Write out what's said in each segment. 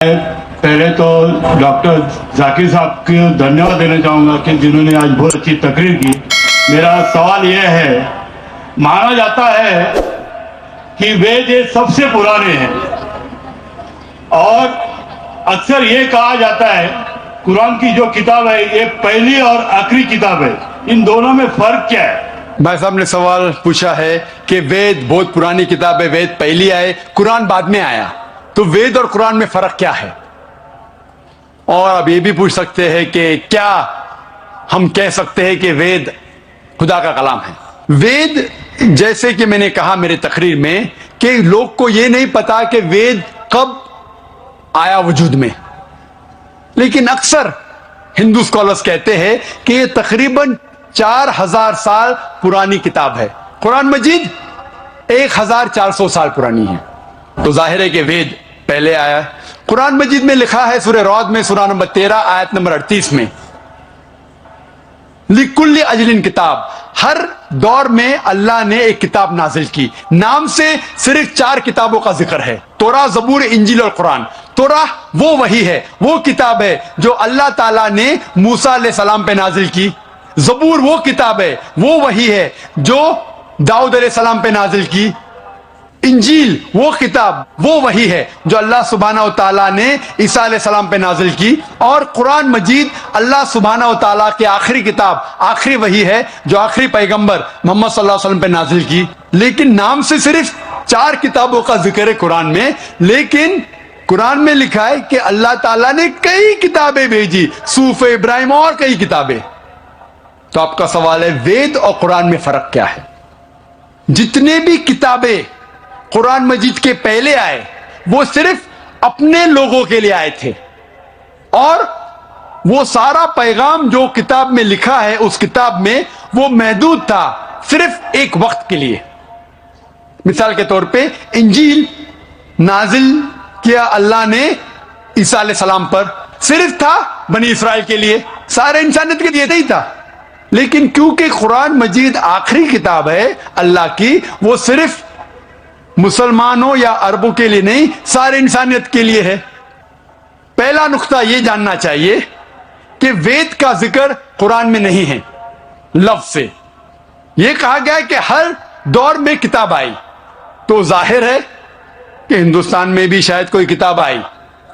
पहले तो डॉक्टर जाकिर साहब को धन्यवाद देना चाहूँगा कि जिन्होंने आज बहुत अच्छी तकरीर की। मेरा सवाल यह है, माना जाता है कि वेद ये सबसे पुराने हैं और अक्सर ये कहा जाता है कुरान की जो किताब है ये पहली और आखिरी किताब है, इन दोनों में फर्क क्या है? भाई साहब ने सवाल पूछा है कि वेद बहुत पुरानी किताब है, वेद पहली आए, कुरान बाद में आया, तो वेद और कुरान में फर्क क्या है? और अब ये भी पूछ सकते हैं कि क्या हम कह सकते हैं कि वेद खुदा का कलाम है? वेद, जैसे कि मैंने कहा मेरे तकरीर में, कि लोग को ये नहीं पता कि वेद कब आया वजूद में, लेकिन अक्सर हिंदू स्कॉलर्स कहते हैं कि ये तकरीबन 4000 साल पुरानी किताब है। कुरान मजीद 1400 साल पुरानी है, तो जाहिर है कि वेद पहले आया है। कुरान मजीद में लिखा है सूरह रौद में सूरह नंबर 13 आयत नंबर 38 में, लिकुल्ली अजलिन किताब, हर दौर में अल्लाह ने एक किताब नाजिल की। नाम से सिर्फ 4 किताबों का जिक्र है, तोरा, जबूर, इंजील और कुरान। तोरा वो वही है, वो किताब है जो अल्लाह ताला ने मूसा अलैहि सलाम पे नाजिल की। जबूर वो किताब है, वो वही है जो दाऊद अलैहि सलाम पे नाजिल की। इंजील वो किताब, वो वही है जो अल्लाह सुब्हानहू व तआला ने ईसा अलैहि सलाम पे नाजिल की। और कुरान मजीद अल्लाह सुब्हानहू व तआला की आखिरी किताब, आखिरी वही है जो आखिरी पैगंबर मोहम्मद सल्लल्लाहु अलैहि वसल्लम पे नाजिल की। लेकिन नाम से सिर्फ 4 किताबों का जिक्र है कुरान में, लेकिन कुरान में लिखा है कि अल्लाह ताला ने कई किताबें भेजी, सूफ इब्राहिम और कई किताबें। तो आपका सवाल है, वेद और कुरान में फर्क क्या है? जितने भी किताबें कुरान मजीद के पहले आए वो सिर्फ अपने लोगों के लिए आए थे, और वो सारा पैगाम जो किताब में लिखा है उस किताब में वो महदूद था सिर्फ एक वक्त के लिए। मिसाल के तौर पे इंजील नाजिल किया अल्लाह ने ईसा अलैहि सलाम पर, सिर्फ था बनी इस्राइल के लिए, सारे इंसानियत के लिए ही था। लेकिन क्योंकि कुरान मजीद आखिरी किताब है अल्लाह की, वो सिर्फ मुसलमानों या अरबों के लिए नहीं, सारे इंसानियत के लिए है। पहला नुक्ता यह जानना चाहिए कि वेद का जिक्र कुरान में नहीं है। लफ्ज से यह कहा गया है कि हर दौर में किताब आई, तो जाहिर है कि हिंदुस्तान में भी शायद कोई किताब आई।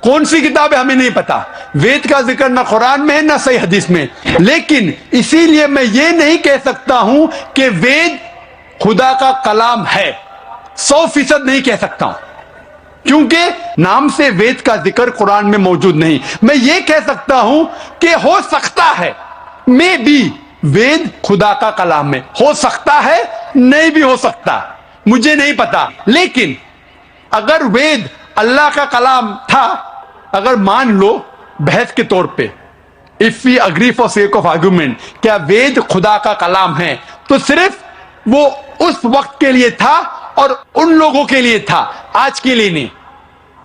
कौन सी किताब है हमें नहीं पता। वेद का जिक्र ना कुरान में है ना सही हदीस में। लेकिन इसीलिए मैं ये नहीं कह सकता हूं कि वेद खुदा का कलाम है, 100% नहीं कह सकता हूं, क्योंकि नाम से वेद का जिक्र कुरान में मौजूद नहीं। मैं ये कह सकता हूं कि हो सकता है, मे बी वेद खुदा का कलाम में हो सकता है, नहीं भी हो सकता, मुझे नहीं पता। लेकिन अगर वेद अल्लाह का कलाम था, अगर मान लो बहस के तौर पे, if we agree for sake of argument, क्या वेद खुदा का कलाम है, तो सिर्फ वो उस वक्त के लिए था और उन लोगों के लिए था, आज के लिए नहीं।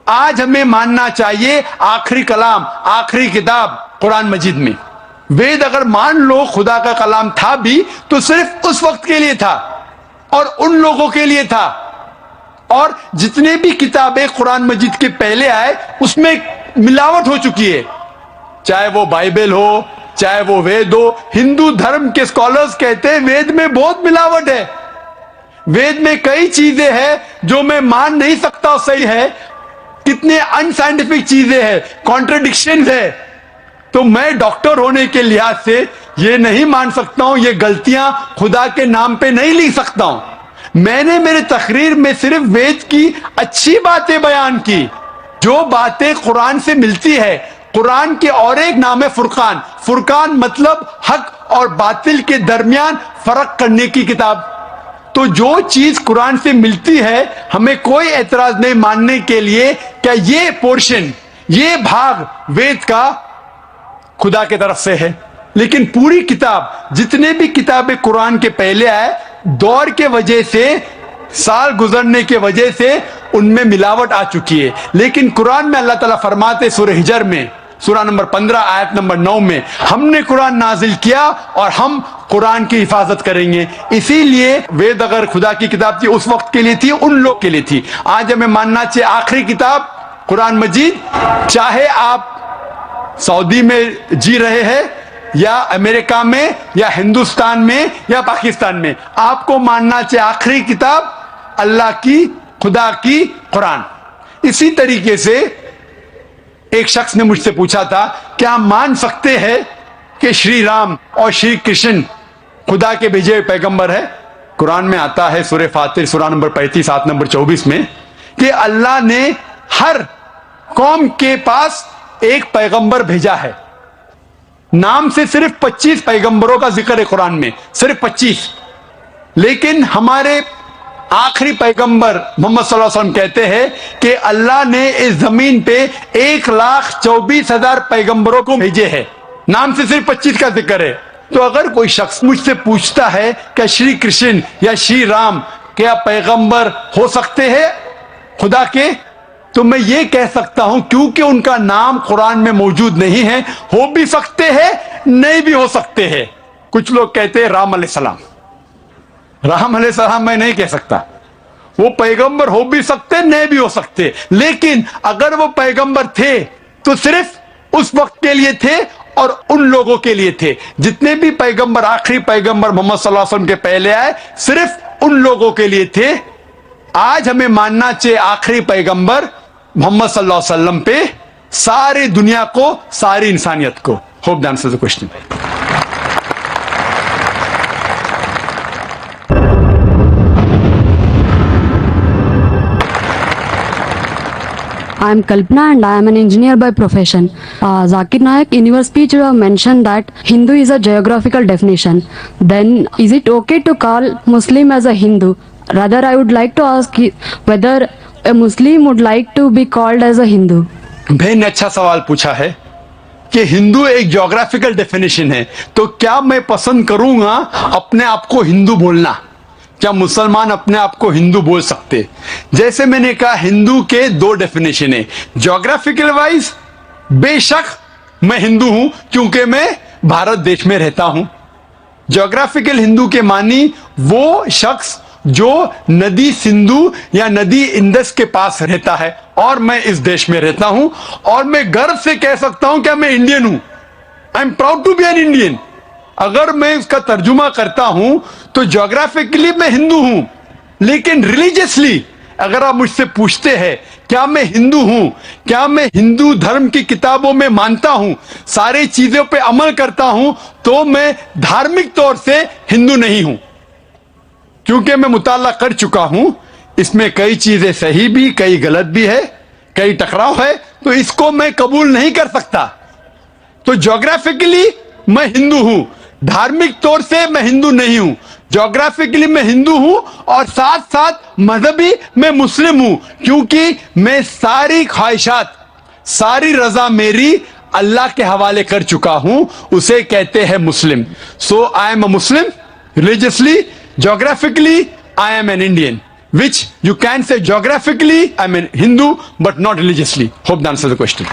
आज हमें मानना चाहिए आखिरी कलाम, आखिरी किताब कुरान मजीद में। वेद अगर मान लो खुदा का कलाम था भी, तो सिर्फ उस वक्त के लिए था और उन लोगों के लिए था। और जितने भी किताबें कुरान मजीद के पहले आए उसमें मिलावट हो चुकी है, चाहे वो बाइबल हो, चाहे वो वेद हो। हिंदू धर्म के स्कॉलर्स कहते हैं वेद में बहुत मिलावट है, वेद में कई चीजें हैं जो मैं मान नहीं सकता सही है, कितने अनसाइंटिफिक चीजें हैं, कॉन्ट्रडिक्शंस है। तो मैं डॉक्टर होने के लिहाज से ये नहीं मान सकता हूं, ये गलतियां खुदा के नाम पे नहीं लिख सकता हूं। मैंने मेरे तकरीर में सिर्फ वेद की अच्छी बातें बयान की, जो बातें कुरान से मिलती है। कुरान के और एक नाम है फुरकान। फुरकान मतलब हक और बातिल के दरमियान फर्क करने की किताब। तो जो चीज कुरान से मिलती है हमें कोई एतराज नहीं मानने के लिए क्या ये पोर्शन, ये भाग वेद का खुदा की तरफ से है। लेकिन पूरी किताब, जितने भी किताबें कुरान के पहले आए, दौर के वजह से, साल गुजरने के वजह से उनमें मिलावट आ चुकी है। लेकिन कुरान में अल्लाह ताला फरमाते सूरह हिजर में सूरह नंबर 15 आयत नंबर 9 में, हमने कुरान नाजिल किया और हम कुरान की हिफाजत करेंगे। इसीलिए वेद अगर खुदा की किताब थी उस वक्त के लिए थी, उन लोग के लिए थी। आज हमें मानना चाहिए आखिरी किताब قرآن مجید چاہے آپ سعودی میں جی رہے ہیں یا امریکہ میں یا ہندوستان میں یا پاکستان میں، آپ کو ماننا چاہیے آخری کتاب اللہ کی، خدا کی قرآن۔ اسی طریقے سے ایک شخص نے مجھ سے پوچھا تھا کیا مان سکتے ہیں کہ شری رام اور شری کرشن خدا کے بھیجے ہوئے پیغمبر ہے؟ قرآن میں آتا ہے سورہ فاتر سورہ نمبر 35 آیت نمبر 24 میں کہ اللہ نے ہر قوم کے پاس ایک پیغمبر بھیجا ہے۔ نام سے صرف 25 پیغمبروں کا ذکر ہے قرآن میں، صرف 25، لیکن ہمارے آخری پیغمبر محمد صلی اللہ علیہ وسلم کہتے ہیں کہ اللہ نے اس زمین پہ 1,24,000 پیغمبروں کو بھیجے ہیں، نام سے صرف 25 کا ذکر ہے۔ تو اگر کوئی شخص مجھ سے پوچھتا ہے کہ شری کرشن یا شری رام کیا پیغمبر ہو سکتے ہیں خدا کے، تو میں یہ کہہ سکتا ہوں کیونکہ ان کا نام قرآن میں موجود نہیں ہے، ہو بھی سکتے ہیں نہیں بھی ہو سکتے ہیں۔ کچھ لوگ کہتے ہیں رام علیہ السلام، رام علیہ السلام میں نہیں کہہ سکتا، وہ پیغمبر ہو بھی سکتے نہیں بھی ہو سکتے، لیکن اگر وہ پیغمبر تھے تو صرف اس وقت کے لیے تھے اور ان لوگوں کے لیے تھے، جتنے بھی پیغمبر آخری پیغمبر محمد صلی اللہ علیہ وسلم کے پہلے آئے صرف ان لوگوں کے لیے تھے۔ آج ہمیں ماننا چاہیے آخری پیغمبر محمد صلی اللہ علیہ وسلم پہ ساری دنیا کو، ساری انسانیت کو۔ Hope the answers the question. I am Kalpana and I am an engineer by profession. Zakir Naik, in your speech you have mentioned that Hindu is a geographical definition. Then is it okay to call Muslim as a Hindu? Rather, I would like to ask whether a Muslim would like to be called as a Hindu. بہن نے اچھا سوال پوچھا ہے کہ ہندو ایک geographical definition ہے، تو کیا میں پسند کروں گا اپنے آپ کو ہندو بولنا؟ کیا مسلمان اپنے آپ کو ہندو بول سکتے؟ جیسے میں نے کہا ہندو کے دو ڈیفینیشن ہیں، جغرافیکل وائز بے شک میں ہندو ہوں کیونکہ میں بھارت دیش میں رہتا ہوں۔ جغرافیکل ہندو کے معنی وہ شخص جو ندی سندھو یا ندی اندس کے پاس رہتا ہے، اور میں اس دیش میں رہتا ہوں، اور میں گرو سے کہہ سکتا ہوں کہ میں انڈین ہوں، I am proud to be an Indian. اگر میں اس کا ترجمہ کرتا ہوں تو جغرافیکلی میں ہندو ہوں، لیکن ریلیجیسلی اگر آپ مجھ سے پوچھتے ہیں کیا میں ہندو ہوں، کیا میں ہندو دھرم کی کتابوں میں مانتا ہوں، ساری چیزوں پہ عمل کرتا ہوں، تو میں دھارمک طور سے ہندو نہیں ہوں، کیونکہ میں مطالعہ کر چکا ہوں، اس میں کئی چیزیں صحیح بھی کئی غلط بھی ہے، کئی ٹکراؤ ہے، تو اس کو میں قبول نہیں کر سکتا۔ تو جغرافیکلی میں ہندو ہوں، دھارمک طور سے میں ہندو نہیں ہوں۔ جغرافیکلی میں ہندو ہوں اور ساتھ ساتھ مذہبی میں مسلم ہوں، کیونکہ میں ساری خواہشات، ساری رضا میری اللہ کے حوالے کر چکا ہوں، اسے کہتے ہیں مسلم۔ So I am a Muslim religiously, geographically I am an Indian, which you can say geographically I am a Hindu but not religiously. Hope that answers the question.